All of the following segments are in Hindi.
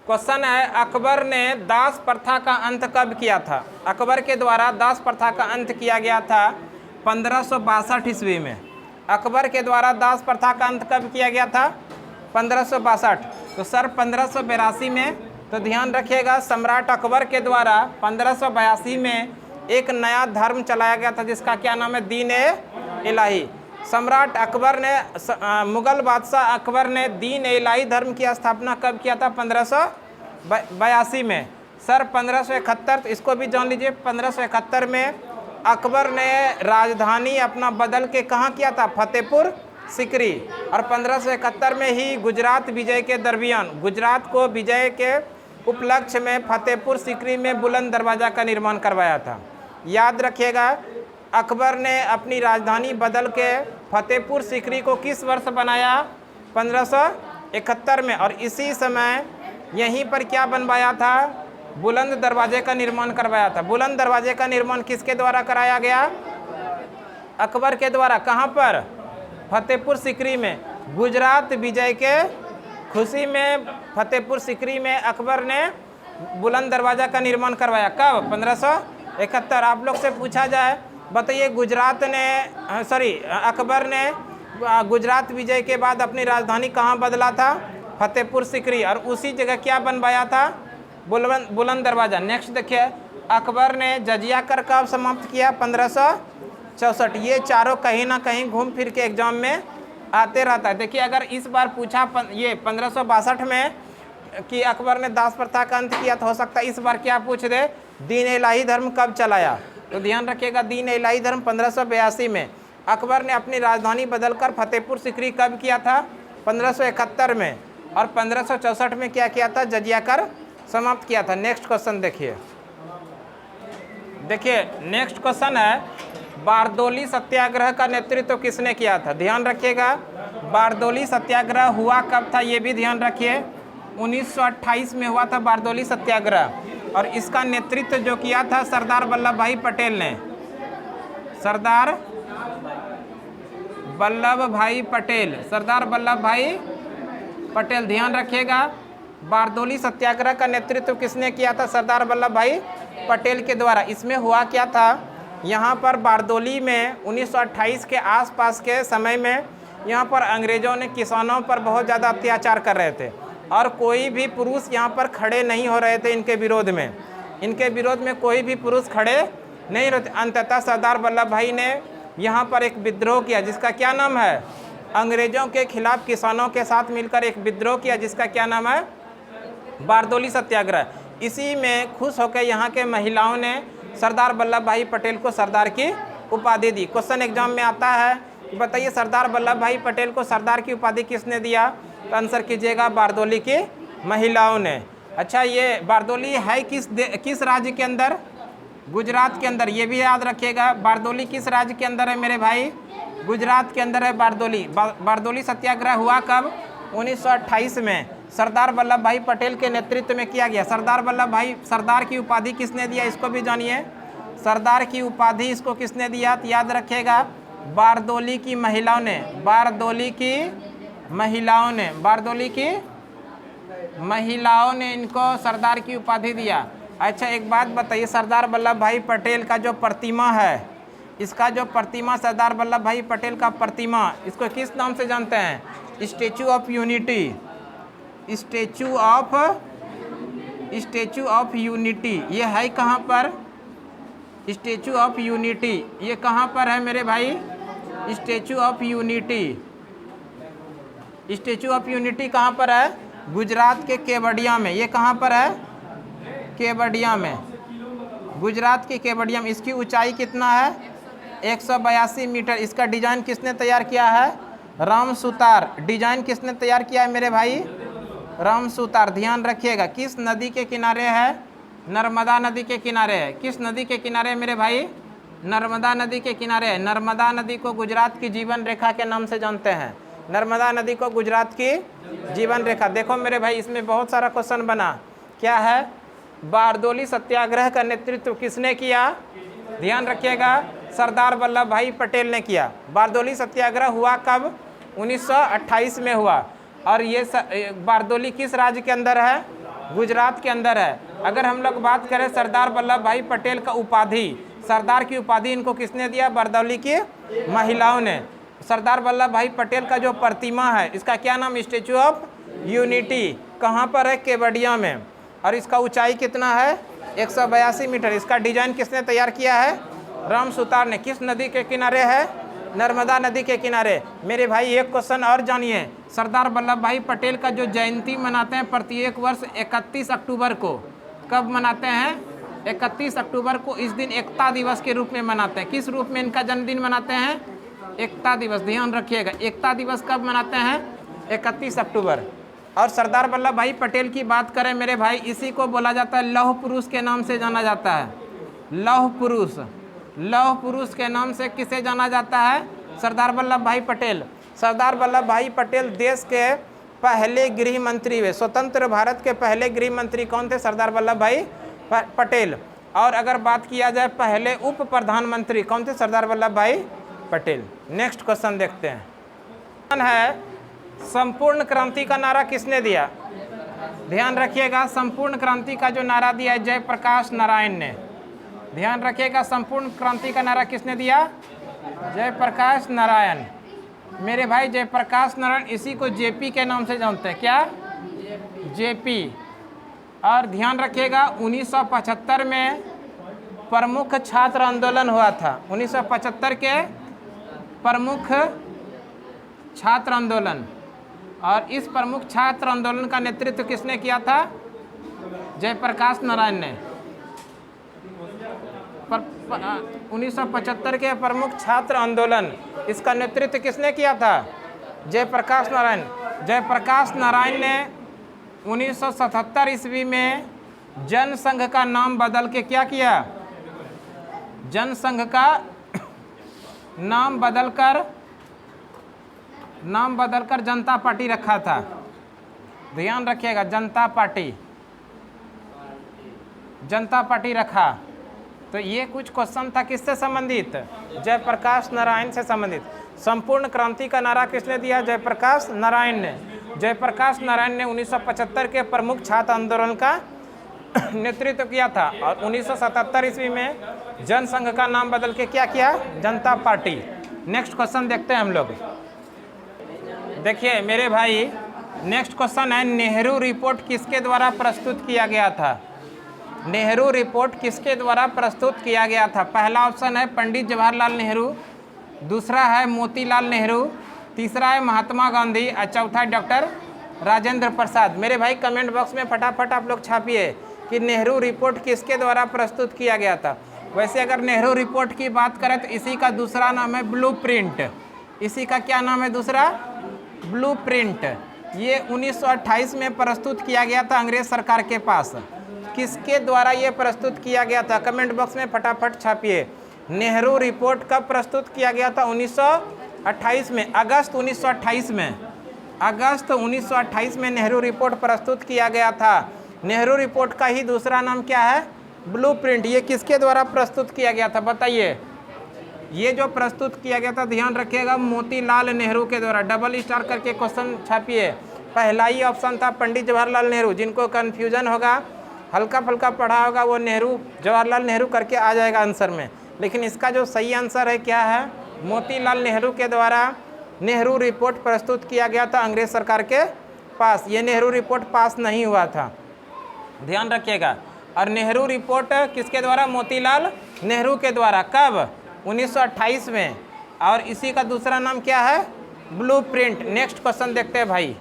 क्वेश्चन है, अकबर ने दास प्रथा का अंत कब किया था? अकबर के द्वारा दास प्रथा का अंत किया गया था 1562 ईस्वी में। अकबर के द्वारा दास प्रथा का अंत कब किया गया था? 1562। तो सर 1582 में। तो ध्यान रखिएगा, सम्राट अकबर के द्वारा 1582 में एक नया धर्म चलाया गया था जिसका क्या नाम है? दीन ए इलाही। सम्राट अकबर ने, मुगल बादशाह अकबर ने दीन ए इलाही धर्म की स्थापना कब किया था? 1582 में। सर 1571, तो इसको भी जान लीजिए, 1571 में अकबर ने राजधानी अपना बदल के कहाँ किया था? फतेहपुर सिकरी। और 1571 में ही गुजरात विजय के दरमियान, गुजरात को विजय के उपलक्ष्य में फतेहपुर सिकरी में बुलंद दरवाज़ा का निर्माण करवाया था। याद रखिएगा, अकबर ने अपनी राजधानी बदल के फतेहपुर सिकरी को किस वर्ष बनाया? 1571 में। और इसी समय यहीं पर क्या बनवाया था? बुलंद दरवाजे का निर्माण करवाया था। बुलंद दरवाजे का निर्माण किसके द्वारा कराया गया? अकबर के द्वारा। कहाँ पर? फतेहपुर सिकरी में। गुजरात विजय के खुशी में फतेहपुर सिकरी में अकबर ने बुलंद दरवाजा का निर्माण करवाया। कब? 1571। आप लोग से पूछा जाए, बताइए गुजरात ने, अकबर ने गुजरात विजय के बाद अपनी राजधानी कहाँ बदला था? फतेहपुर सिकरी। और उसी जगह क्या बनवाया था? बुलंद दरवाजा। नेक्स्ट देखिए, अकबर ने जजिया कर कब समाप्त किया? 1564। ये चारों कहीं ना कहीं घूम फिर के एग्जाम में आते रहता है। देखिए, अगर इस बार पूछा ये 1562 में कि अकबर ने दास प्रथा का अंत किया, तो हो सकता है इस बार क्या पूछ दे? दीन इलाही धर्म कब चलाया? तो ध्यान रखिएगा, दीन इलाही धर्म 1582 में। अकबर ने अपनी राजधानी बदलकर फतेहपुर सिकरी कब किया था? 1571 में। और 1564 में क्या किया था? जजिया कर समाप्त किया था। नेक्स्ट क्वेश्चन देखिए, नेक्स्ट क्वेश्चन है, बारदोली सत्याग्रह का नेतृत्व किसने किया था? ध्यान रखिएगा, बारदोली सत्याग्रह हुआ कब था? ये भी ध्यान रखिए, 1928 में हुआ था बारदोली सत्याग्रह। और इसका नेतृत्व जो किया था सरदार वल्लभ भाई पटेल ने। सरदार वल्लभ भाई पटेल, सरदार वल्लभ भाई पटेल। ध्यान रखिएगा, बारदोली सत्याग्रह का नेतृत्व किसने किया था? सरदार वल्लभ भाई पटेल के द्वारा। इसमें हुआ क्या था? यहाँ पर बारदोली में 1928 के आसपास के समय में यहाँ पर अंग्रेज़ों ने किसानों पर बहुत ज़्यादा अत्याचार कर रहे थे और कोई भी पुरुष यहाँ पर खड़े नहीं हो रहे थे इनके विरोध में। इनके विरोध में कोई भी पुरुष खड़े नहीं रहते। अंततः सरदार वल्लभ भाई ने यहाँ पर एक विद्रोह किया जिसका क्या नाम है? अंग्रेज़ों के खिलाफ किसानों के साथ मिलकर एक विद्रोह किया जिसका क्या नाम है? बारदोली सत्याग्रह। इसी में खुश होकर यहाँ के महिलाओं ने सरदार वल्लभ भाई पटेल को सरदार की उपाधि दी। क्वेश्चन एग्जाम में आता है, बताइए सरदार वल्लभ भाई पटेल को सरदार की उपाधि किसने दिया? तो आंसर कीजिएगा, बारदोली की महिलाओं ने। अच्छा, ये बारदोली है किस राज्य के अंदर? गुजरात के अंदर। ये भी याद रखिएगा, बारदोली किस राज्य के अंदर है मेरे भाई? गुजरात के अंदर है बारदोली। बारदोली सत्याग्रह हुआ कब? 1928 में सरदार वल्लभ भाई पटेल के नेतृत्व में किया गया। सरदार वल्लभ भाई, सरदार की उपाधि किसने दिया? इसको भी जानिए, सरदार की उपाधि इसको किसने दिया? तो याद रखिएगा, बारदोली की महिलाओं ने। बारदोली की महिलाओं ने, बारदोली की महिलाओं ने इनको सरदार की उपाधि दिया। अच्छा, एक बात बताइए, सरदार वल्लभ भाई पटेल का जो प्रतिमा है, इसका जो प्रतिमा सरदार वल्लभ भाई पटेल का प्रतिमा, इसको किस नाम से जानते हैं? Statue of unity. Statue of unity. ये है कहाँ पर? स्टैचू ऑफ यूनिटी ये कहाँ पर है मेरे भाई? Statue of unity. Statue of unity कहाँ पर है? गुजरात के केवड़िया में। ये कहाँ पर है? केवड़िया में, गुजरात के केवड़िया में। इसकी ऊंचाई कितना है? 182 मीटर। इसका डिजाइन किसने तैयार किया है? राम सुतार। डिजाइन किसने तैयार किया है मेरे भाई? राम सुतार। ध्यान रखिएगा, किस नदी के किनारे है? नर्मदा नदी के किनारे है। किस नदी के किनारे है मेरे भाई? नर्मदा नदी के किनारे है। नर्मदा नदी को गुजरात की जीवन रेखा के नाम से जानते हैं। नर्मदा नदी को गुजरात की जीवन रेखा। देखो मेरे भाई, इसमें बहुत सारा क्वेश्चन बना। क्या है? बारदोली सत्याग्रह का नेतृत्व किसने किया? ध्यान रखिएगा, सरदार वल्लभ भाई पटेल ने किया। बारदोली सत्याग्रह हुआ कब? 1928 में हुआ। और ये बारदोली किस राज्य के अंदर है? गुजरात के अंदर है। अगर हम लोग बात करें सरदार वल्लभ भाई पटेल का उपाधि, सरदार की उपाधि इनको किसने दिया? बरदौली की महिलाओं ने। सरदार वल्लभ भाई पटेल का जो प्रतिमा है इसका क्या नाम? Statue of unity. कहाँ पर है? केवड़िया में। और इसका ऊंचाई कितना है? 182 मीटर। इसका डिजाइन किसने तैयार किया है? राम सुतार ने। किस नदी के किनारे है? नर्मदा नदी के किनारे। मेरे भाई एक क्वेश्चन और जानिए, सरदार वल्लभ भाई पटेल का जो जयंती मनाते हैं प्रत्येक वर्ष 31 अक्टूबर को, कब मनाते हैं? 31 अक्टूबर को। इस दिन एकता दिवस के रूप में मनाते हैं। किस रूप में इनका जन्मदिन मनाते हैं? एकता दिवस। ध्यान रखिएगा, एकता दिवस कब मनाते हैं? 31 अक्टूबर। और सरदार वल्लभ भाई पटेल की बात करें मेरे भाई, इसी को बोला जाता है लौह पुरुष के नाम से जाना जाता है। लौह पुरुष, लौह पुरुष के नाम से किसे जाना जाता है? सरदार वल्लभ भाई पटेल। सरदार वल्लभ भाई पटेल देश के पहले गृह मंत्री हुए। स्वतंत्र भारत के पहले गृह मंत्री कौन थे? सरदार वल्लभ भाई पटेल। और अगर बात किया जाए पहले उप प्रधानमंत्री कौन थे? सरदार वल्लभ भाई पटेल। नेक्स्ट क्वेश्चन देखते हैं, है संपूर्ण क्रांति का नारा किसने दिया? ध्यान रखिएगा, संपूर्ण क्रांति का जो नारा दिया है जयप्रकाश नारायण ने। ध्यान रखिएगा, संपूर्ण क्रांति का नारा किसने दिया? जयप्रकाश नारायण। मेरे भाई जयप्रकाश नारायण, इसी को जेपी के नाम से जानते हैं। क्या? जेपी। और ध्यान रखिएगा 1975 में प्रमुख छात्र आंदोलन हुआ था। 1975 के प्रमुख छात्र आंदोलन, और इस प्रमुख छात्र आंदोलन का नेतृत्व किसने किया था? जयप्रकाश नारायण ने। 1975 के प्रमुख छात्र आंदोलन, इसका नेतृत्व किसने किया था? जयप्रकाश नारायण। जयप्रकाश नारायण ने 1977 ईस्वी में जनसंघ का नाम बदल के क्या किया? जनसंघ का नाम बदलकर जनता पार्टी रखा था। ध्यान रखिएगा, जनता पार्टी रखा। तो ये कुछ क्वेश्चन था किससे संबंधित? जयप्रकाश नारायण से संबंधित। संपूर्ण क्रांति का नारा किसने दिया? जयप्रकाश नारायण ने। जयप्रकाश नारायण ने 1975 के प्रमुख छात्र आंदोलन का नेतृत्व किया था, और 1977 ईस्वी में जनसंघ का नाम बदल के क्या किया? जनता पार्टी। नेक्स्ट क्वेश्चन देखते हैं हम लोग। देखिए मेरे भाई, नेक्स्ट क्वेश्चन है, नेहरू रिपोर्ट किसके द्वारा प्रस्तुत किया गया था? नेहरू रिपोर्ट किसके द्वारा प्रस्तुत किया गया था? पहला ऑप्शन है पंडित जवाहरलाल नेहरू, दूसरा है मोतीलाल नेहरू, तीसरा है महात्मा गांधी, और चौथा है डॉक्टर राजेंद्र प्रसाद। मेरे भाई कमेंट बॉक्स में फटाफट आप लोग छापिए कि नेहरू रिपोर्ट किसके द्वारा प्रस्तुत किया गया था। वैसे अगर नेहरू रिपोर्ट की बात करें तो इसी का दूसरा नाम है ब्लूप्रिंट। इसी का क्या नाम है? दूसरा ब्लूप्रिंट। ये 1928 में प्रस्तुत किया गया था अंग्रेज सरकार के पास। किसके द्वारा ये प्रस्तुत किया गया था? कमेंट बॉक्स में फटाफट छापिए। नेहरू रिपोर्ट कब प्रस्तुत किया गया था? 1928 में, अगस्त 1928 में। अगस्त 1928 में नेहरू रिपोर्ट प्रस्तुत किया गया था। नेहरू रिपोर्ट का ही दूसरा नाम क्या है? ब्लूप्रिंट। ये किसके द्वारा प्रस्तुत किया गया था बताइए? ये जो प्रस्तुत किया गया था, ध्यान रखिएगा, मोतीलाल नेहरू के द्वारा। डबल स्टार करके क्वेश्चन छापिए। पहला ही ऑप्शन था पंडित जवाहरलाल नेहरू। जिनको कन्फ्यूजन होगा, हल्का फुल्का पढ़ा होगा, वो नेहरू, जवाहरलाल नेहरू करके आ जाएगा आंसर में। लेकिन इसका जो सही आंसर है क्या है? मोतीलाल नेहरू के द्वारा नेहरू रिपोर्ट प्रस्तुत किया गया था अंग्रेज सरकार के पास। ये नेहरू रिपोर्ट पास नहीं हुआ था, ध्यान रखिएगा। और नेहरू रिपोर्ट किसके द्वारा? मोतीलाल नेहरू के द्वारा। कब? 1928 में। और इसी का दूसरा नाम क्या है? ब्लूप्रिंट। नेक्स्ट क्वेश्चन देखते हैं भाई।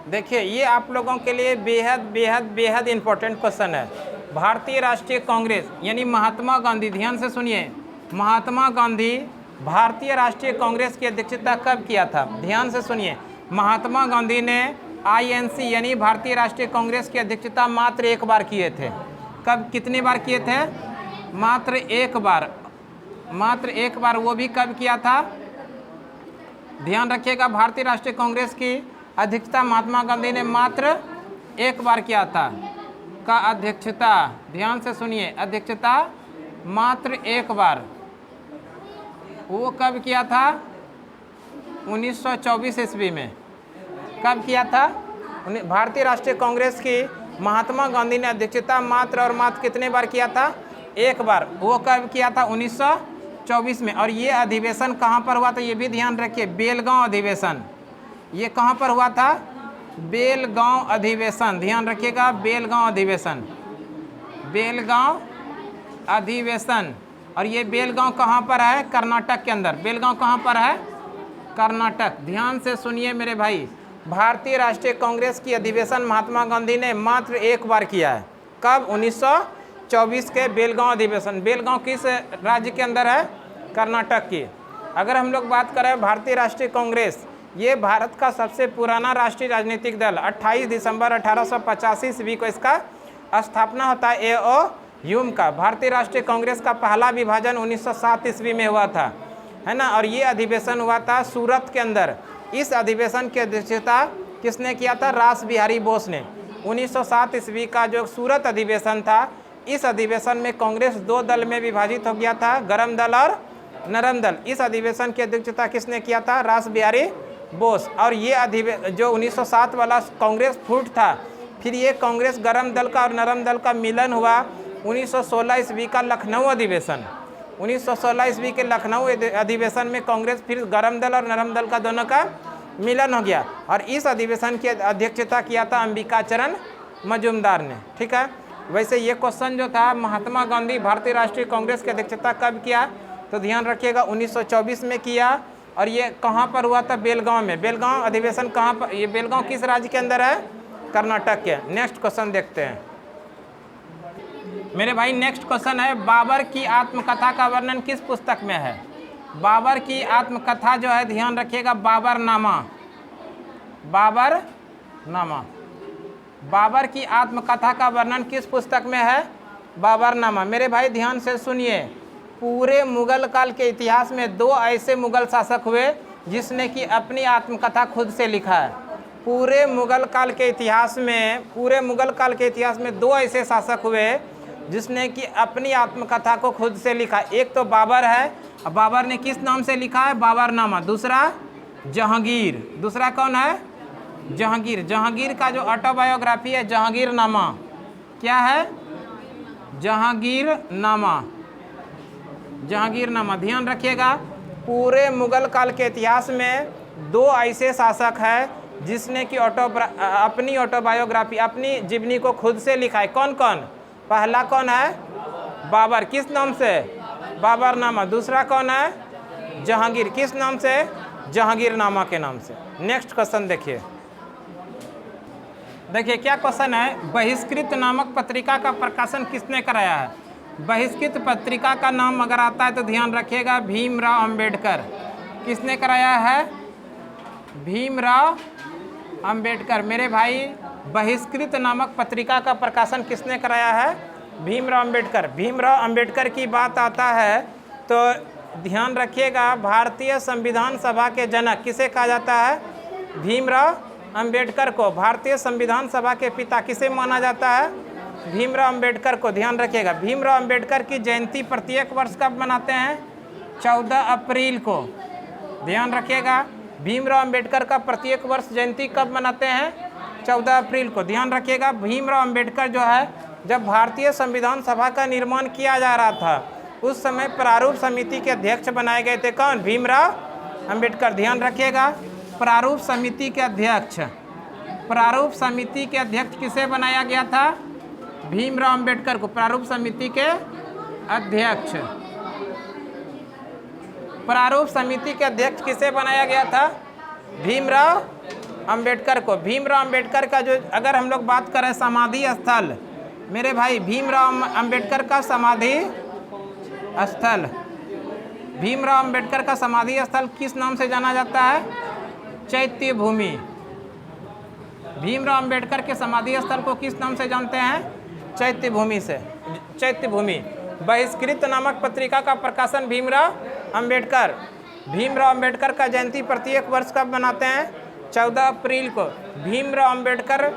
देखिए ये आप लोगों के लिए बेहद बेहद बेहद इंपॉर्टेंट क्वेश्चन है। भारतीय राष्ट्रीय कांग्रेस यानी महात्मा गांधी, ध्यान से सुनिए, महात्मा गांधी भारतीय राष्ट्रीय कांग्रेस की अध्यक्षता कब किया था? ध्यान से सुनिए, महात्मा गांधी ने INC यानी भारतीय राष्ट्रीय कांग्रेस की अध्यक्षता मात्र एक बार किए थे। कब? कितनी बार किए थे? मात्र एक बार। मात्र एक बार, वो भी कब किया था? ध्यान रखिएगा, भारतीय राष्ट्रीय कांग्रेस की अध्यक्षता महात्मा गांधी ने मात्र एक बार किया था। का अध्यक्षता, ध्यान से सुनिए, अध्यक्षता मात्र एक बार। वो कब किया था? 1924 ईस्वी में। कब किया था? भारतीय राष्ट्रीय कांग्रेस की महात्मा गांधी ने अध्यक्षता मात्र और मात्र कितने बार किया था? एक बार। वो कब किया था? 1924 में। और ये अधिवेशन कहाँ पर हुआ था? ये भी ध्यान रखिए, बेलगांव अधिवेशन। ये कहाँ पर हुआ था? बेलगांव अधिवेशन। ध्यान रखिएगा, बेलगांव अधिवेशन, बेलगांव अधिवेशन। और ये बेलगांव कहाँ पर है? कर्नाटक के अंदर। बेलगांव कहाँ पर है? कर्नाटक। ध्यान से सुनिए मेरे भाई, भारतीय राष्ट्रीय कांग्रेस की अधिवेशन महात्मा गांधी ने मात्र एक बार किया है। कब? 1924 के बेलगांव अधिवेशन। बेलगांव किस राज्य के अंदर है? कर्नाटक की। अगर हम लोग बात करें भारतीय राष्ट्रीय कांग्रेस, ये भारत का सबसे पुराना राष्ट्रीय राजनीतिक दल। 28 दिसंबर 1885 ईस्वी को इसका स्थापना होता है ह्यूम का। भारतीय राष्ट्रीय कांग्रेस का पहला विभाजन 1907 ईस्वी में हुआ था, है ना। और ये अधिवेशन हुआ था सूरत के अंदर। इस अधिवेशन की अध्यक्षता किसने किया था? रास बिहारी बोस ने। 1907 ईस्वी का जो सूरत अधिवेशन था, इस अधिवेशन में कांग्रेस दो दल में विभाजित हो गया था, गरम दल और नरम दल। इस अधिवेशन की अध्यक्षता किसने किया था? रास बिहारी बोस। और ये जो 1907 वाला कांग्रेस फूट था, फिर ये कांग्रेस गरम दल का और नरम दल का मिलन हुआ 1916 ईस्वी का लखनऊ अधिवेशन। 1916 ईस्वी के लखनऊ अधिवेशन में कांग्रेस फिर गरम दल और नरम दल का दोनों का मिलन हो गया। और इस अधिवेशन की अध्यक्षता किया था अंबिकाचरण मजूमदार ने। ठीक है। वैसे ये क्वेश्चन जो था, महात्मा गांधी भारतीय राष्ट्रीय कांग्रेस की अध्यक्षता कब किया? तो ध्यान रखिएगा, 1924 में किया। और ये कहाँ पर हुआ था? बेलगांव में। बेलगांव अधिवेशन कहाँ पर? ये बेलगांव किस राज्य के अंदर है? कर्नाटक के। नेक्स्ट क्वेश्चन देखते हैं मेरे भाई। नेक्स्ट क्वेश्चन है, बाबर की आत्मकथा का वर्णन किस पुस्तक में है? बाबर की आत्मकथा जो है, ध्यान रखिएगा, बाबरनामा। बाबरनामा। बाबर की आत्मकथा का वर्णन किस पुस्तक में है? बाबरनामा। मेरे भाई ध्यान से सुनिए, पूरे मुगल काल के इतिहास में दो ऐसे मुगल शासक हुए जिसने कि अपनी आत्मकथा खुद से लिखा है। पूरे मुगल काल के इतिहास में दो ऐसे शासक हुए जिसने कि अपनी आत्मकथा को खुद से लिखा। एक तो बाबर है, अब बाबर ने किस नाम से लिखा है? बाबरनामा। दूसरा जहांगीर। दूसरा कौन है? जहांगीर। जहांगीर का जो ऑटोबायोग्राफी है, जहांगीरनामा। क्या है? जहांगीरनामा। जहांगीरनामा। ध्यान रखिएगा, पूरे मुगल काल के इतिहास में दो ऐसे शासक हैं जिसने कि अपनी ऑटोबायोग्राफी, अपनी जीवनी को खुद से लिखा है। कौन कौन? पहला कौन है? बाबर। किस नाम से? बाबरनामा। दूसरा कौन है? जहांगीर। किस नाम से? जहांगीरनामा के नाम से। नेक्स्ट क्वेश्चन देखिए क्या क्वेश्चन है, बहिष्कृत नामक पत्रिका का प्रकाशन किसने कराया है? बहिष्कृत पत्रिका का नाम अगर आता है तो ध्यान रखिएगा, भीमराव अंबेडकर। किसने कराया है? भीमराव अंबेडकर। मेरे भाई, बहिष्कृत नामक पत्रिका का प्रकाशन किसने कराया है? भीमराव अंबेडकर। भीमराव अंबेडकर की बात आता है तो ध्यान रखिएगा, भारतीय संविधान सभा के जनक किसे कहा जाता है? भीमराव अंबेडकर को। भारतीय संविधान सभा के पिता किसे माना जाता है? भीमराव अंबेडकर को। ध्यान रखिएगा, भीमराव अंबेडकर की जयंती प्रत्येक वर्ष कब मनाते हैं? 14 अप्रैल को। ध्यान रखिएगा, भीमराव अंबेडकर का प्रत्येक वर्ष जयंती कब मनाते हैं? 14 अप्रैल को। ध्यान रखिएगा, भीमराव अंबेडकर जो है, जब भारतीय संविधान सभा का निर्माण किया जा रहा था उस समय प्रारूप समिति के अध्यक्ष बनाए गए थे। कौन? भीमराव अंबेडकर। ध्यान रखिएगा, प्रारूप समिति के अध्यक्ष, प्रारूप समिति के अध्यक्ष किसे बनाया गया था? भीमराव अंबेडकर को। प्रारूप समिति के अध्यक्ष, प्रारूप समिति के अध्यक्ष किसे बनाया गया था? भीमराव अंबेडकर को। भीमराव अंबेडकर का जो अगर हम लोग बात करें समाधि स्थल, मेरे भाई, भीमराव अंबेडकर का समाधि स्थल, भीमराव अंबेडकर का समाधि स्थल किस नाम से जाना जाता है? चैत्य भूमि। भीमराव अंबेडकर के समाधि स्थल को किस नाम से जानते हैं? चैत्य भूमि से। चैत्य भूमि। बहिष्कृत नामक पत्रिका का प्रकाशन भीमराव अंबेडकर। भीमराव अंबेडकर का जयंती प्रत्येक वर्ष कब मनाते हैं? 14 अप्रैल को। भीमराव अंबेडकर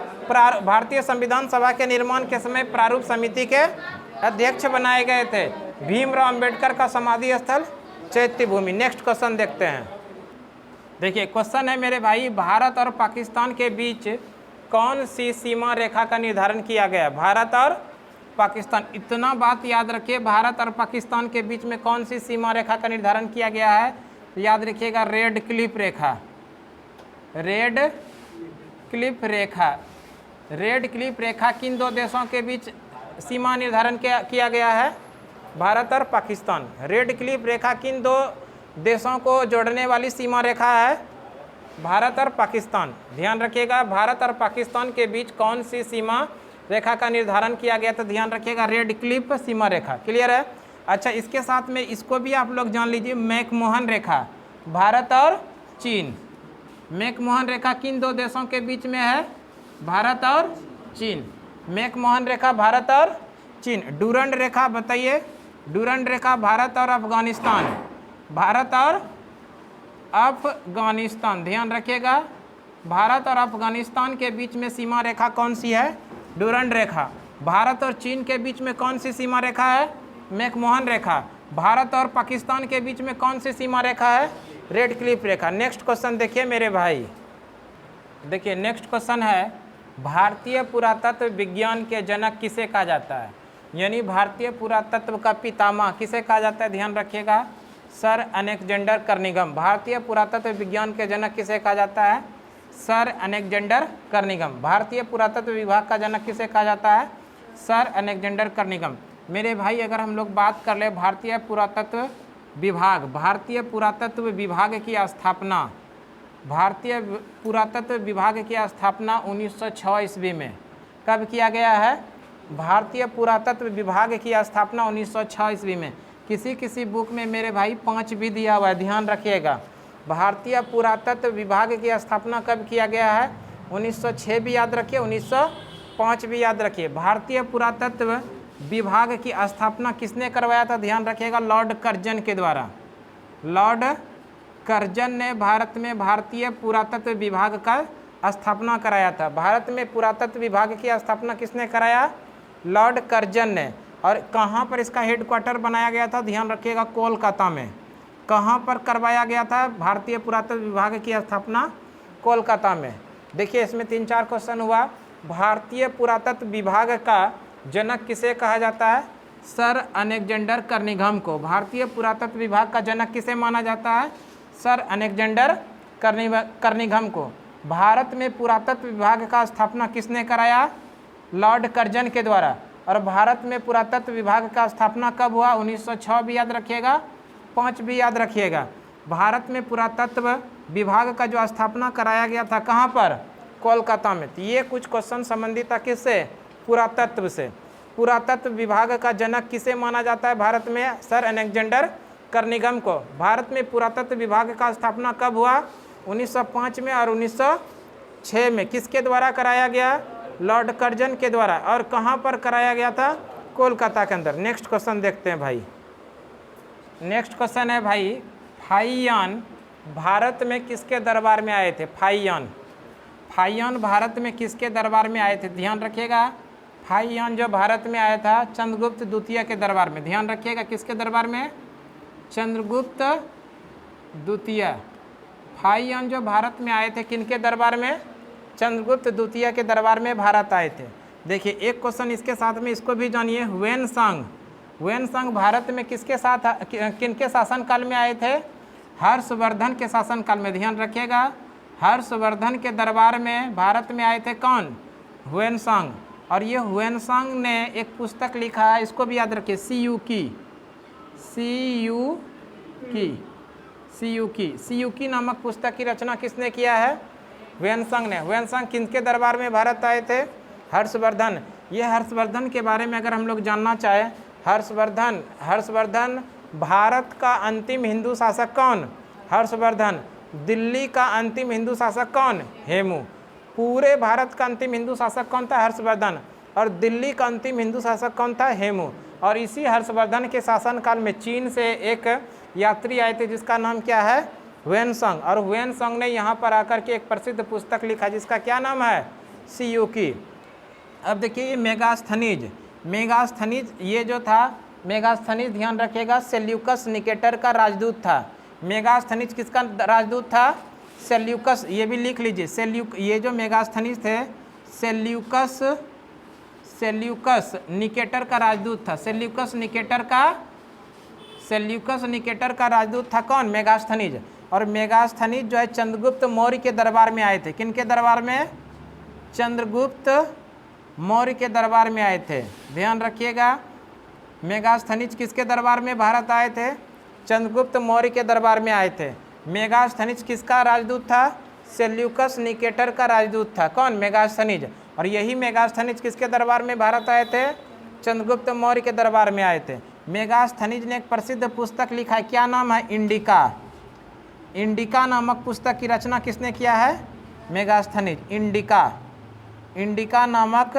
भारतीय संविधान सभा के निर्माण के समय प्रारूप समिति के अध्यक्ष बनाए गए थे। भीमराव अंबेडकर का समाधि स्थल चैत्य भूमि। नेक्स्ट क्वेश्चन देखते हैं। देखिए क्वेश्चन है मेरे भाई, भारत और पाकिस्तान के बीच कौन सी सीमा रेखा का निर्धारण किया गया? भारत और पाकिस्तान। इतना बात याद रखिए, भारत और पाकिस्तान के बीच में कौन सी सीमा रेखा का निर्धारण किया गया है? तो याद रखिएगा रेड क्लिफ रेखा। रेड क्लिफ रेखा। रेड क्लिफ रेखा किन दो देशों के बीच सीमा निर्धारण किया गया है? भारत और पाकिस्तान। रेड क्लिफ रेखा किन दो देशों को जोड़ने वाली सीमा रेखा है? भारत और पाकिस्तान। ध्यान रखिएगा, भारत और पाकिस्तान के बीच कौन सी सीमा रेखा का निर्धारण किया गया? तो ध्यान रखिएगा रेड क्लिफ सीमा रेखा। क्लियर है? अच्छा, इसके साथ में इसको भी आप लोग जान लीजिए, मैकमोहन रेखा। भारत और चीन। मैकमोहन रेखा किन दो देशों के बीच में है? भारत और चीन। मैकमोहन रेखा भारत और चीन। डूरंड रेखा बताइए। डूरंड रेखा भारत और अफगानिस्तान। भारत और अफगानिस्तान। ध्यान रखिएगा, भारत और अफगानिस्तान के बीच में सीमा रेखा कौन सी है? डूरंड रेखा। भारत और चीन के बीच में कौन सी सीमा रेखा है? मैकमोहन रेखा। भारत और पाकिस्तान के बीच में कौन सी सीमा रेखा है? रेड क्लिफ रेखा। नेक्स्ट क्वेश्चन देखिए मेरे भाई, देखिए नेक्स्ट क्वेश्चन है, भारतीय पुरातत्व विज्ञान के जनक किसे कहा जाता है? यानी भारतीय पुरातत्व का पितामह किसे कहा जाता है? ध्यान रखिएगा, सर अलेक्जेंडर कर्निघन। भारतीय पुरातत्व विज्ञान के जनक किसे कहा जाता है? Sir Alexander Kernighan. भारतीय पुरातत्व विभाग का जनक किसे कहा जाता है? Sir Alexander Kernighan. मेरे भाई अगर हम लोग बात कर ले भारतीय पुरातत्व विभाग, भारतीय पुरातत्व विभाग की स्थापना, भारतीय पुरातत्व विभाग की स्थापना 1906 ईस्वी में कब किया गया है? भारतीय पुरातत्व विभाग की स्थापना 1906 ईस्वी में। किसी किसी बुक में मेरे भाई 5 भी दिया हुआ है, ध्यान रखिएगा। भारतीय पुरातत्व विभाग की स्थापना कब किया गया है? 1906 भी याद रखिए, 1905 भी याद रखिए। भारतीय पुरातत्व विभाग की स्थापना किसने करवाया था? ध्यान रखिएगा, लॉर्ड कर्जन के द्वारा। लॉर्ड कर्जन ने भारत में भारतीय पुरातत्व विभाग का स्थापना कराया था। भारत में पुरातत्व विभाग की स्थापना किसने कराया? लॉर्ड कर्जन ने। और कहाँ पर इसका हेडक्वार्टर बनाया गया था? ध्यान रखिएगा, कोलकाता में। कहाँ पर करवाया गया था भारतीय पुरातत्व विभाग की स्थापना? कोलकाता में। देखिए इसमें 3-4 क्वेश्चन हुआ। भारतीय पुरातत्व विभाग का जनक किसे कहा जाता है? सर अलेक्जेंडर कर्निघन को। भारतीय पुरातत्व विभाग का जनक किसे माना जाता है? सर अलेक्जेंडर कर्निघन को। भारत में पुरातत्व विभाग का स्थापना किसने कराया? लॉर्ड कर्जन के द्वारा। और भारत में पुरातत्व विभाग का स्थापना कब हुआ? 1906 भी याद रखिएगा, 5 भी याद रखिएगा। भारत में पुरातत्व विभाग का जो स्थापना कराया गया था कहाँ पर? कोलकाता में। तो ये कुछ क्वेश्चन संबंधित था किससे? पुरातत्व से। पुरातत्व विभाग का जनक किसे माना जाता है भारत में? सर अलेक्जेंडर कर्निघन को। भारत में पुरातत्व विभाग का स्थापना कब हुआ? 1905 में। और 1906 में किसके द्वारा कराया गया? लॉर्ड कर्जन के द्वारा। और कहाँ पर कराया गया था? कोलकाता के अंदर। नेक्स्ट क्वेश्चन देखते हैं भाई। नेक्स्ट क्वेश्चन है भाई, फाहियान भारत में किसके दरबार में आए थे? फाहियान। फाहियान भारत में किसके दरबार में आए थे? ध्यान रखिएगा, फाहियान जो भारत में आया था चंद्रगुप्त द्वितीय के दरबार में। ध्यान रखिएगा, किसके दरबार में? चंद्रगुप्त द्वितीय। फाहियान जो भारत में आए थे किनके दरबार में? चंद्रगुप्त द्वितीय के दरबार में भारत आए थे। देखिए एक क्वेश्चन इसके साथ में इसको भी जानिए, ह्वेनसांग। ह्वेनसांग भारत में किसके साथ, किनके शासनकाल में आए थे? हर्षवर्धन के शासनकाल में। ध्यान रखिएगा, हर्षवर्धन के दरबार में भारत में आए थे कौन? ह्वेनसांग। और ये ह्वेनसांग ने एक पुस्तक लिखा है, इसको भी याद रखिए, सीयूकी नामक पुस्तक की रचना किसने किया है? ह्वेनसांग ने। ह्वेनसांग किनके दरबार में भारत आए थे? हर्षवर्धन। ये हर्षवर्धन के बारे में अगर हम लोग जानना चाहें, हर्षवर्धन भारत का अंतिम हिंदू शासक कौन? हर्षवर्धन। दिल्ली का अंतिम हिंदू शासक कौन? हेमू। पूरे भारत का अंतिम हिंदू शासक कौन था? हर्षवर्धन। और दिल्ली का अंतिम हिंदू शासक कौन था? हेमू। और इसी हर्षवर्धन के शासनकाल में चीन से एक यात्री आए थे जिसका नाम क्या है? ह्वेनसांग। और ह्वेनसांग ने यहाँ पर आकर के एक प्रसिद्ध पुस्तक लिखा जिसका क्या नाम है? सीयूकी। अब देखिए ये मेगास्थनीज ये जो था, मेगास्थनीज ध्यान रखिएगा सेल्यूकस निकेटर का राजदूत था। मेगास्थनीज किसका राजदूत था? सेल्यूकस। ये भी लिख लीजिए, ये जो मेगास्थनीज थे सेल्यूकस निकेटर का राजदूत था। सेल्यूकस निकेटर का राजदूत था कौन? मेगास्थनीज। और मेगास्थनीज जो है चंद्रगुप्त मौर्य के दरबार में आए थे। किनके दरबार में? चंद्रगुप्त मौर्य के दरबार में आए थे। ध्यान रखिएगा, मेगास्थनीज किसके दरबार में भारत आए थे? चंद्रगुप्त मौर्य के दरबार में आए थे। मेगास्थनीज किसका राजदूत था? सेल्यूकस निकेटर का राजदूत था। कौन? मेगास्थनीज। और यही मेगास्थनीज किसके दरबार में भारत आए थे? चंद्रगुप्त मौर्य के दरबार में आए थे। मेगास्थनीज ने एक प्रसिद्ध पुस्तक लिखा है, क्या नाम है? इंडिका। इंडिका नामक पुस्तक की रचना किसने किया है? मेगास्थनीज। इंडिका नामक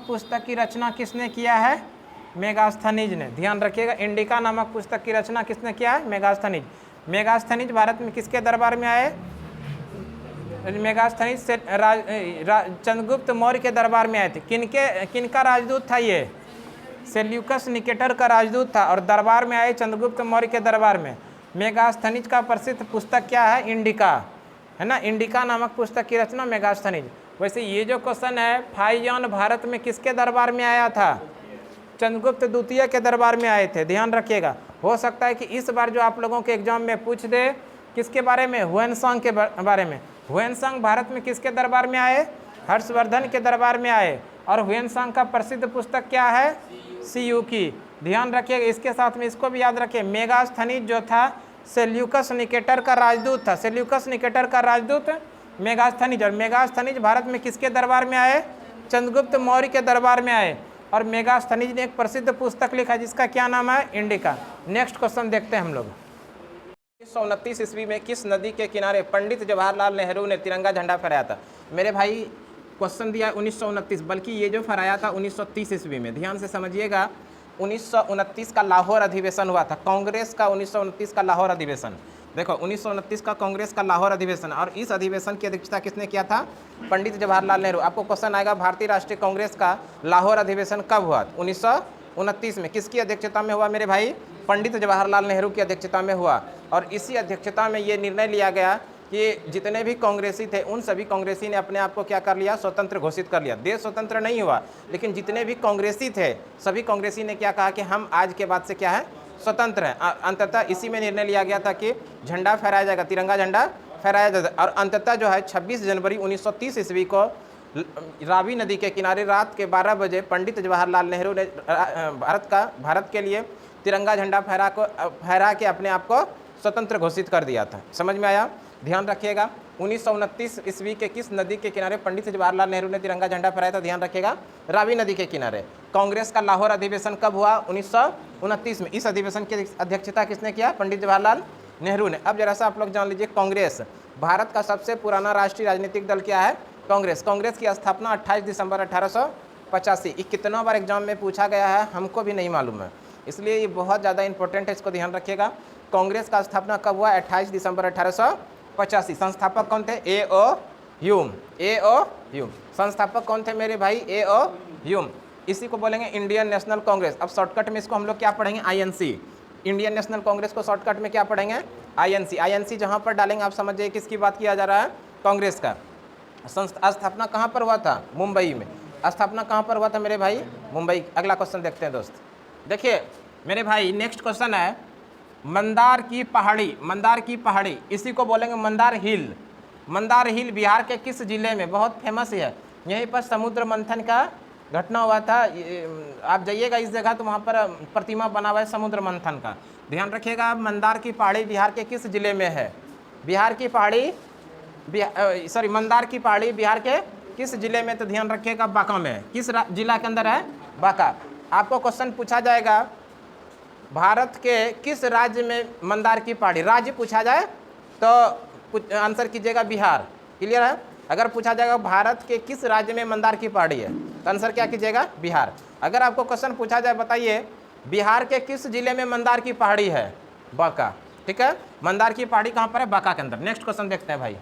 पुस्तक की रचना किसने किया है? मेगास्थनीज ने। ध्यान रखिएगा, इंडिका नामक पुस्तक की रचना किसने किया है? मेगास्थनीज। मेगास्थनीज भारत में किसके दरबार में आए? मेगास्थनीज से चंद्रगुप्त मौर्य के दरबार में आए थे। किनका राजदूत था ये? सेल्यूकस निकेटर का राजदूत था और दरबार में आए चंद्रगुप्त मौर्य के दरबार में। मेगास्थनीज का प्रसिद्ध पुस्तक क्या है? इंडिका, है ना। इंडिका नामक पुस्तक की रचना मेगास्थनीज। वैसे ये जो क्वेश्चन है, फाइयान भारत में किसके दरबार में आया था? चंद्रगुप्त द्वितीय के दरबार में आए थे। ध्यान रखिएगा, हो सकता है कि इस बार जो आप लोगों के एग्जाम में पूछ दे, किसके बारे में? हुएनसांग के बारे में। हुएनसांग भारत में किसके दरबार में आए? हर्षवर्धन के दरबार में आए। और हुएनसांग का प्रसिद्ध पुस्तक क्या है? सियूकी। ध्यान रखिएगा, इसके साथ में इसको भी याद रखिए, मेगास्थनीज जो था सेल्यूकस निकेटर का राजदूत था। सेल्यूकस निकेटर का राजदूत मेगास्थनीज। और मेगास्थनीज भारत में किसके दरबार में आए? चंद्रगुप्त मौर्य के दरबार में आए। और मेगास्थनीज ने एक प्रसिद्ध पुस्तक लिखा जिसका क्या नाम है? इंडिका। नेक्स्ट क्वेश्चन देखते हैं हम लोग। 1929 ईस्वी में किस नदी के किनारे पंडित जवाहरलाल नेहरू ने तिरंगा झंडा फहराया था? मेरे भाई क्वेश्चन दिया 1929, बल्कि ये जो फहराया था 1930 ईस्वी में। ध्यान से समझिएगा, 1929 का लाहौर अधिवेशन हुआ था, कांग्रेस का 1929 का लाहौर अधिवेशन। देखो 1929 का कांग्रेस का लाहौर अधिवेशन, और इस अधिवेशन की अध्यक्षता किसने किया था? पंडित जवाहरलाल नेहरू। आपको क्वेश्चन आएगा, भारतीय राष्ट्रीय कांग्रेस का लाहौर अधिवेशन कब हुआ? 1929 में। किसकी अध्यक्षता में हुआ मेरे भाई? पंडित जवाहरलाल नेहरू की अध्यक्षता में हुआ। और इसी अध्यक्षता में ये निर्णय लिया गया कि जितने भी कांग्रेसी थे उन सभी कांग्रेसी ने अपने आप को क्या कर लिया? स्वतंत्र घोषित कर लिया। देश स्वतंत्र नहीं हुआ, लेकिन जितने भी कांग्रेसी थे सभी कांग्रेसी ने क्या कहा कि हम आज के बाद से क्या है? स्वतंत्र हैं। अंततः इसी में निर्णय लिया गया था कि झंडा फहराया जाएगा, तिरंगा झंडा फहराया जाएगा। और अंततः जो है 26 जनवरी 1930 ईस्वी को रावी नदी के किनारे रात के 12 बजे पंडित जवाहरलाल नेहरू ने भारत के लिए तिरंगा झंडा फहरा के अपने आप को स्वतंत्र घोषित कर दिया था। समझ में आया? ध्यान रखिएगा, 1929 ईस्वी के किस नदी के किनारे पंडित जवाहरलाल नेहरू ने तिरंगा झंडा फहराया था? ध्यान रखिएगा, रावी नदी के किनारे। कांग्रेस का लाहौर अधिवेशन कब हुआ? 1929 में। इस अधिवेशन की अध्यक्षता किसने किया? पंडित जवाहरलाल नेहरू ने। अब जरा सा आप लोग जान लीजिए, कांग्रेस भारत का सबसे पुराना राष्ट्रीय राजनीतिक दल क्या है? कांग्रेस। कांग्रेस की स्थापना 28 दिसंबर 1885। ये कितना बार एग्जाम में पूछा गया है हमको भी नहीं मालूम है, इसलिए ये बहुत ज़्यादा इंपॉर्टेंट है, इसको ध्यान रखिएगा। कांग्रेस का स्थापना कब हुआ? 28 दिसंबर 1885। संस्थापक कौन थे? ए.ओ. ह्यूम। ए.ओ. ह्यूम संस्थापक कौन थे मेरे भाई? ए.ओ. ह्यूम। इसी को बोलेंगे इंडियन नेशनल कांग्रेस। अब शॉर्टकट में इसको हम लोग क्या पढ़ेंगे? आईएनसी। इंडियन नेशनल कांग्रेस को शॉर्टकट में क्या पढ़ेंगे? आईएनसी। आईएनसी जहाँ पर डालेंगे आप समझ जाइए किसकी बात किया जा रहा है? कांग्रेस का। स्थापना कहाँ पर हुआ था? मुंबई में। स्थापना कहाँ पर हुआ था मेरे भाई? मुंबई। अगला क्वेश्चन देखते हैं दोस्त। देखिए मेरे भाई, नेक्स्ट क्वेश्चन है मंदार की पहाड़ी। मंदार की पहाड़ी, इसी को बोलेंगे मंदार हिल। मंदार हिल बिहार के किस जिले में? बहुत फेमस है, यहीं पर समुद्र मंथन का घटना हुआ था। आप जाइएगा इस जगह तो वहाँ पर प्रतिमा बना हुआ है समुद्र मंथन का। ध्यान रखिएगा, मंदार की पहाड़ी बिहार के किस जिले में है? बिहार की पहाड़ी मंदार की पहाड़ी बिहार के किस जिले में? तो ध्यान रखिएगा, बांका में। किस जिला के अंदर है? बांका। आपको क्वेश्चन पूछा जाएगा भारत के किस राज्य में मंदार की पहाड़ी? राज्य पूछा जाए तो आंसर कीजिएगा बिहार। क्लियर है? अगर पूछा जाएगा भारत के किस राज्य में मंदार की पहाड़ी है तो आंसर क्या कीजिएगा? बिहार। अगर आपको क्वेश्चन पूछा जाए बताइए बिहार के किस जिले में मंदार की पहाड़ी है? बांका। ठीक है, मंदार की पहाड़ी कहाँ पर है? बांका के अंदर। नेक्स्ट क्वेश्चन देखते हैं भाई।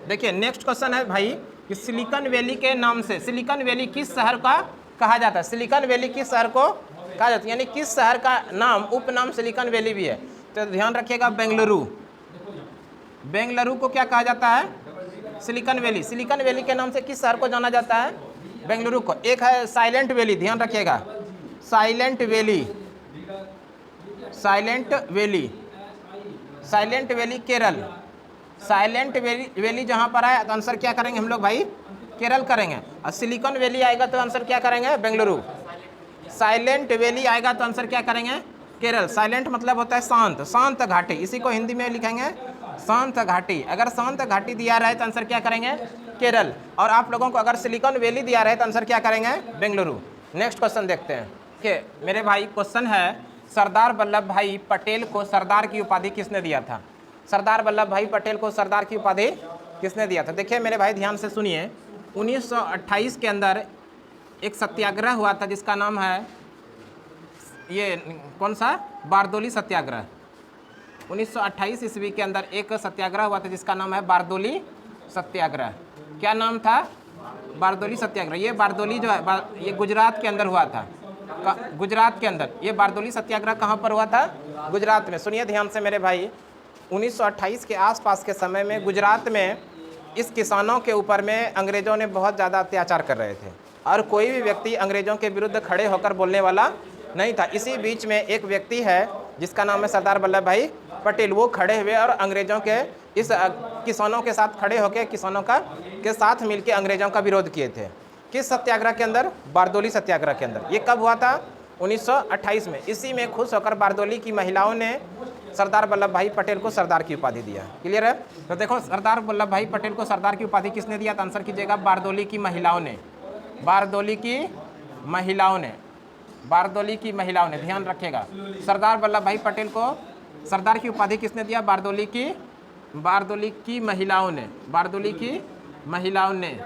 देखिए नेक्स्ट क्वेश्चन है भाई कि सिलिकॉन वैली के नाम से सिलिकॉन वैली किस शहर का कहा जाता है? सिलिकॉन वैली किस शहर को कहा जाता है? यानी किस शहर का नाम उपनाम सिलिकॉन वैली भी है? तो ध्यान रखिएगा, बेंगलुरु। बेंगलुरु को क्या कहा जाता है? Silicon valley. सिलिकॉन वैली के नाम से किस शहर को जाना जाता है? बेंगलुरु को। एक है साइलेंट वैली, ध्यान रखिएगा, silent valley, silent valley, silent valley Kerala. Silent valley जहाँ पर है तो आंसर क्या करेंगे हम लोग भाई? केरल करेंगे। और सिलिकॉन वैली आएगा तो आंसर क्या करेंगे? बेंगलुरु। साइलेंट वैली आएगा तो आंसर क्या करेंगे? केरल। साइलेंट मतलब होता है शांत, शांत घाटी, इसी को हिंदी में लिखेंगे शांत घाटी। अगर शांत घाटी दिया रहे तो आंसर क्या करेंगे? केरल। और आप लोगों को अगर सिलिकॉन वैली दिया रहे तो आंसर क्या करेंगे? बेंगलुरु। नेक्स्ट क्वेश्चन देखते हैं कि मेरे भाई क्वेश्चन है, सरदार वल्लभ भाई पटेल को सरदार की उपाधि किसने दिया था? सरदार वल्लभ भाई पटेल को सरदार की उपाधि किसने दिया था? देखिए मेरे भाई ध्यान से सुनिए, 1928 के अंदर एक सत्याग्रह हुआ था जिसका नाम है, ये कौन सा? बारदोली सत्याग्रह। 1928 ईस्वी के अंदर एक सत्याग्रह हुआ था जिसका नाम है बारदोली सत्याग्रह। क्या नाम था? बारदोली सत्याग्रह। ये बारदोली जो है ये गुजरात के अंदर हुआ था, गुजरात के अंदर। ये बारदोली सत्याग्रह कहाँ पर हुआ था? गुजरात में। सुनिए ध्यान से मेरे भाई, 1928 के आसपास के समय में गुजरात में इस किसानों के ऊपर में अंग्रेज़ों ने बहुत ज़्यादा अत्याचार कर रहे थे और कोई भी व्यक्ति अंग्रेज़ों के विरुद्ध खड़े होकर बोलने वाला नहीं था। इसी बीच में एक व्यक्ति है जिसका नाम है सरदार वल्लभ भाई पटेल। वो खड़े हुए और अंग्रेज़ों के इस किसानों के साथ खड़े होकर किसानों के साथ मिलकर अंग्रेज़ों का विरोध किए थे। किस सत्याग्रह के अंदर? बारदोली सत्याग्रह के अंदर। ये कब हुआ था? 1928 में। इसी में खुश होकर बारदोली की महिलाओं ने सरदार वल्लभ भाई पटेल को सरदार की उपाधि दिया। क्लियर है? तो देखो, सरदार वल्लभ भाई पटेल को सरदार की उपाधि किसने दिया? तो आंसर कीजिएगा, बारदोली की महिलाओं ने। बारदोली की महिलाओं ने, बारदोली की महिलाओं ने। ध्यान रखिएगा, सरदार वल्लभ भाई पटेल को सरदार की उपाधि किसने दिया? बारदोली की महिलाओं ने, बारदोली की महिलाओं ने।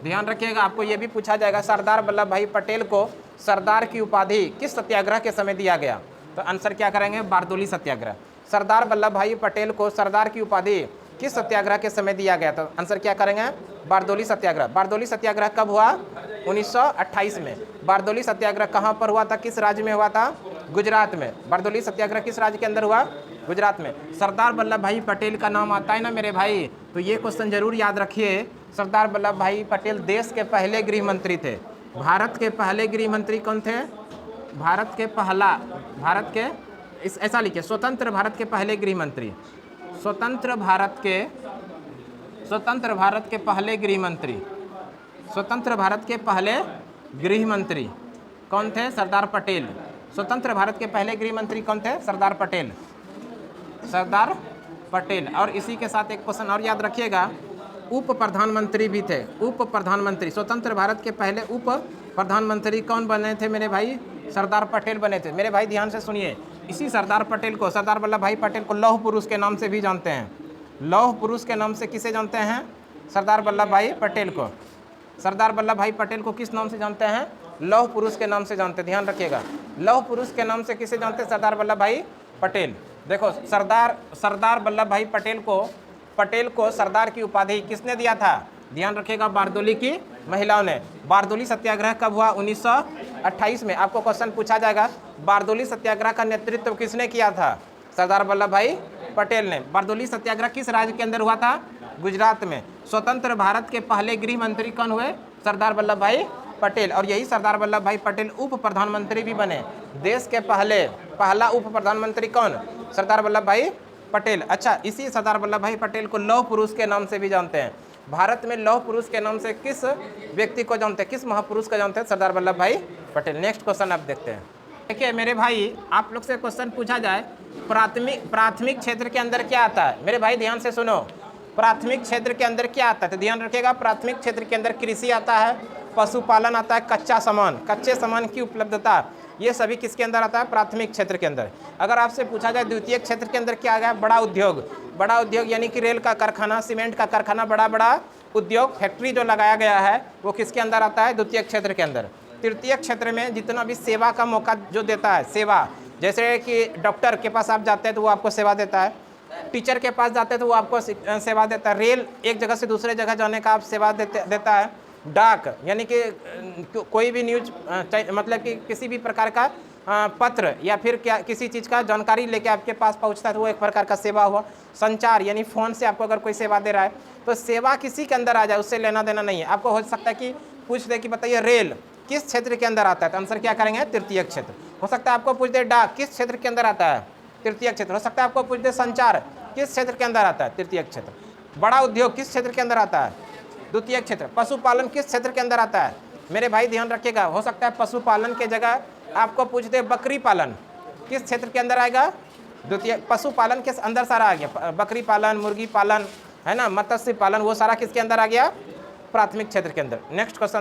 ध्यान रखिएगा, आपको ये भी पूछा जाएगा सरदार वल्लभ भाई पटेल को सरदार की उपाधि किस सत्याग्रह के समय दिया गया? तो आंसर क्या करेंगे? बारदोली सत्याग्रह। सरदार वल्लभ भाई पटेल को सरदार की उपाधि किस सत्याग्रह के समय दिया गया? तो आंसर क्या करेंगे? बारदोली सत्याग्रह। बारदोली सत्याग्रह कब हुआ? 1928 में। बारदोली सत्याग्रह कहाँ पर हुआ था? किस राज्य में हुआ था? गुजरात में। बारदोली सत्याग्रह किस राज्य के अंदर हुआ? गुजरात में। सरदार वल्लभ भाई पटेल का नाम आता है ना मेरे भाई, तो ये क्वेश्चन जरूर याद रखिए। सरदार वल्लभ भाई पटेल देश के पहले गृह मंत्री थे। भारत के पहले गृह मंत्री कौन थे? भारत के ऐसा लिखिए, स्वतंत्र भारत के पहले गृह मंत्री। स्वतंत्र भारत के पहले गृह मंत्री, स्वतंत्र भारत के पहले गृह मंत्री कौन थे? सरदार पटेल। स्वतंत्र भारत के पहले गृह मंत्री कौन थे? सरदार पटेल। सरदार पटेल। और इसी के साथ एक क्वेश्चन और याद रखिएगा, उप प्रधानमंत्री भी थे। उप प्रधानमंत्री, स्वतंत्र भारत के पहले उप प्रधानमंत्री कौन बने थे मेरे भाई? सरदार पटेल बने थे। मेरे भाई ध्यान से सुनिए, इसी सरदार पटेल को, सरदार वल्लभ भाई पटेल को लौह पुरुष के नाम से भी जानते हैं। लौह पुरुष के नाम से किसे जानते हैं? सरदार वल्लभ भाई पटेल को। सरदार वल्लभ भाई पटेल को किस नाम से जानते हैं? लौह पुरुष के नाम से जानते हैं। ध्यान रखिएगा, लौह पुरुष के नाम से किसे जानते हैं? सरदार वल्लभ भाई पटेल। देखो, सरदार वल्लभ भाई पटेल को सरदार की उपाधि किसने दिया था? ध्यान रखिएगा, बारदोली की महिलाओं ने। बारदोली सत्याग्रह कब हुआ? 1928 में। आपको क्वेश्चन पूछा जाएगा, बारदोली सत्याग्रह का नेतृत्व किसने किया था? सरदार वल्लभ भाई पटेल ने। बारदोली सत्याग्रह किस राज्य के अंदर हुआ था? गुजरात में। स्वतंत्र भारत के पहले गृह मंत्री कौन हुए? सरदार वल्लभ भाई पटेल। और यही सरदार वल्लभ भाई पटेल उप प्रधानमंत्री भी बने। देश के पहला उप प्रधानमंत्री कौन? सरदार वल्लभ भाई पटेल। अच्छा, इसी सरदार वल्लभ भाई पटेल को लौह पुरुष के नाम से भी जानते हैं। भारत में लौह पुरुष के नाम से किस व्यक्ति को जानते हैं? किस महापुरुष को जानते हैं? सरदार वल्लभ भाई पटेल। नेक्स्ट क्वेश्चन आप देखते हैं। देखिए मेरे भाई, आप लोग से क्वेश्चन पूछा जाए, प्राथमिक क्षेत्र के अंदर क्या आता है? मेरे भाई ध्यान से सुनो, प्राथमिक क्षेत्र के अंदर क्या आता है? तो ध्यान रखिएगा, प्राथमिक क्षेत्र के अंदर कृषि आता है, पशुपालन आता है, कच्चे सामान की उपलब्धता, ये सभी किसके अंदर आता है? प्राथमिक क्षेत्र के अंदर। अगर आपसे पूछा जाए द्वितीय क्षेत्र के अंदर क्या आ गया? बड़ा उद्योग यानी कि रेल का कारखाना, सीमेंट का कारखाना, बड़ा उद्योग, फैक्ट्री जो लगाया गया है वो किसके अंदर आता है? द्वितीय क्षेत्र के अंदर। तृतीय क्षेत्र में जितना भी सेवा का मौका जो देता है, सेवा, जैसे कि डॉक्टर के पास आप जाते हैं तो वो आपको सेवा देता है, टीचर के पास जाते हैं तो वो आपको सेवा देता है, रेल एक जगह से दूसरे जगह जाने का आप सेवा देता है, डाक यानी कि कोई भी न्यूज मतलब कि किसी भी प्रकार का पत्र या फिर क्या किसी चीज़ का जानकारी लेके आपके पास पहुंचता है तो वो एक प्रकार का सेवा हुआ। संचार यानी फ़ोन से आपको अगर कोई सेवा दे रहा है तो सेवा किसी के अंदर आ जाए उससे लेना देना नहीं है। आपको हो सकता है कि पूछ दे कि बताइए रेल किस क्षेत्र के अंदर आता है, तो आंसर क्या करेंगे, तृतीय क्षेत्र। हो सकता है आपको पूछ दे डाक किस क्षेत्र के अंदर आता है, तृतीय क्षेत्र। हो सकता है आपको पूछ दे संचार किस क्षेत्र के अंदर आता है, तृतीय क्षेत्र। बड़ा उद्योग किस क्षेत्र के अंदर आता है, द्वितीय क्षेत्र। पशुपालन किस क्षेत्र के अंदर आता है, मेरे भाई ध्यान रखिएगा, हो सकता है पशुपालन के जगह आपको पूछ दे बकरी पालन किस क्षेत्र के अंदर आएगा, द्वितीय। पशुपालन के अंदर सारा आ गया, बकरी पालन, मुर्गी पालन, है ना, मत्स्य पालन, वो सारा किसके अंदर आ गया, प्राथमिक क्षेत्र के अंदर। Next question